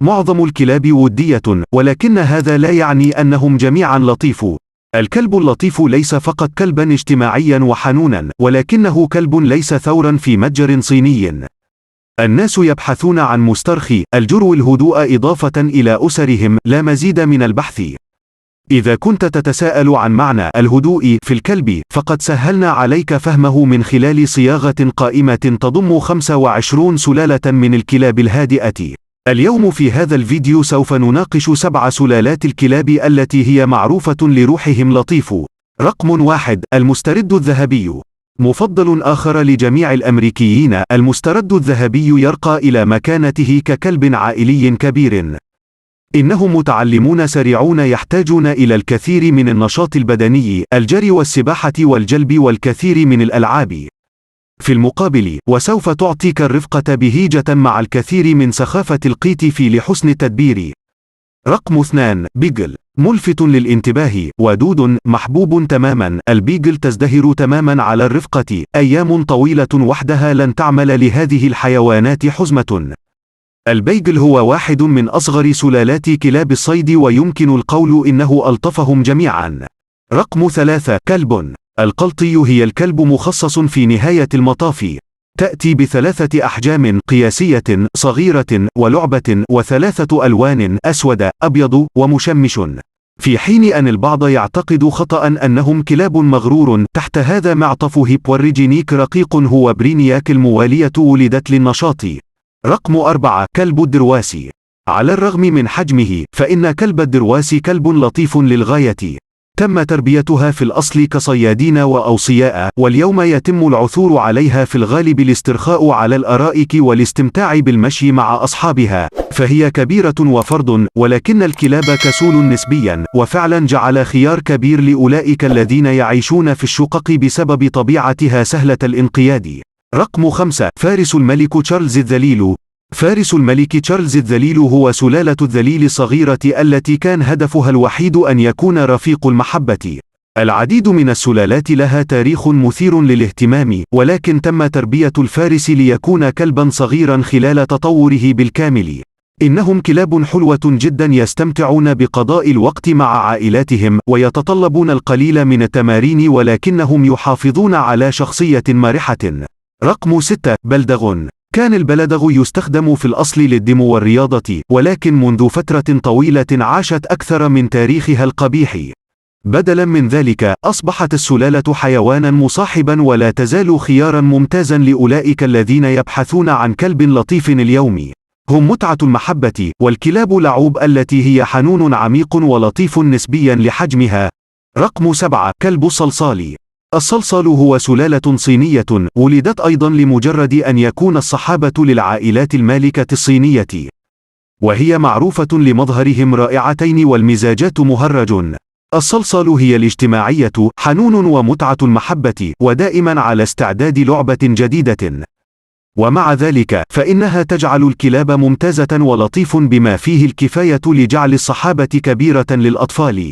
معظم الكلاب ودية، ولكن هذا لا يعني أنهم جميعا لطيف. الكلب اللطيف ليس فقط كلبا اجتماعيا وحنونا، ولكنه كلب ليس ثورا في متجر صيني. الناس يبحثون عن مسترخي الجرو الهدوء إضافة إلى أسرهم، لا مزيد من البحث. إذا كنت تتساءل عن معنى الهدوء في الكلب، فقد سهلنا عليك فهمه من خلال صياغة قائمة تضم 25 سلالة من الكلاب الهادئة. اليوم في هذا الفيديو سوف نناقش 7 سلالات الكلاب التي هي معروفة لروحهم لطيف. رقم 1: المسترد الذهبي. مفضل آخر لجميع الأمريكيين، المسترد الذهبي يرقى إلى مكانته ككلب عائلي كبير. إنهم متعلمون سريعون يحتاجون إلى الكثير من النشاط البدني، الجري والسباحة والجلب والكثير من الألعاب. في المقابل، وسوف تعطيك الرفقة بهيجة مع الكثير من سخافة القيت لحسن التدبير. رقم 2: بيجل. ملفت للانتباه، ودود، محبوب تماما. البيجل تزدهر تماما على الرفقة، أيام طويلة وحدها لن تعمل لهذه الحيوانات حزمة. البيجل هو واحد من أصغر سلالات كلاب الصيد، ويمكن القول إنه ألطفهم جميعا. رقم 3: كلب. القلطي هي الكلب مخصص في نهاية المطاف. تأتي ب3 أحجام قياسية، صغيرة، ولعبة، و3 ألوان: أسود، أبيض، ومشمش. في حين أن البعض يعتقد خطأ أنهم كلاب مغرور، تحت هذا معطف هيبوريجينيك رقيق هو برينياك الموالية ولدت للنشاط. رقم 4: كلب الدرواسي. على الرغم من حجمه، فإن كلب الدرواسي كلب لطيف للغاية. تم تربيتها في الأصل كصيادين وأوصياء، واليوم يتم العثور عليها في الغالب الاسترخاء على الأرائك والاستمتاع بالمشي مع أصحابها، فهي كبيرة وفرد، ولكن الكلاب كسول نسبيا، وفعلا جعل خيار كبير لأولئك الذين يعيشون في الشقق بسبب طبيعتها سهلة الانقياد. رقم 5: فارس الملك تشارلز الذليل. فارس الملك تشارلز الذليل هو سلالة الذليل الصغيرة التي كان هدفها الوحيد أن يكون رفيق المحبة. العديد من السلالات لها تاريخ مثير للاهتمام، ولكن تم تربية الفارس ليكون كلبا صغيرا خلال تطوره بالكامل. إنهم كلاب حلوة جدا يستمتعون بقضاء الوقت مع عائلاتهم، ويتطلبون القليل من التمارين، ولكنهم يحافظون على شخصية مرحة. رقم 6: بلدغ. كان البلدغ يستخدم في الأصل للدم والرياضة، ولكن منذ فترة طويلة عاشت أكثر من تاريخها القبيح. بدلا من ذلك، أصبحت السلالة حيوانا مصاحبا، ولا تزال خيارا ممتازا لأولئك الذين يبحثون عن كلب لطيف اليوم. هم متعة المحبة، والكلاب لعوب التي هي حنون عميق ولطيف نسبيا لحجمها. رقم 7: كلب الصلصال. الصلصال هو سلالة صينية، ولدت أيضا لمجرد أن يكون الصحابة للعائلات المالكة الصينية، وهي معروفة لمظهرهم رائعتين والمزاجات مهرج. الصلصال هي الاجتماعية، حنون ومتعة المحبة، ودائما على استعداد لعبة جديدة. ومع ذلك، فإنها تجعل الكلاب ممتازة ولطيف بما فيه الكفاية لجعل الصحابة كبيرة للأطفال.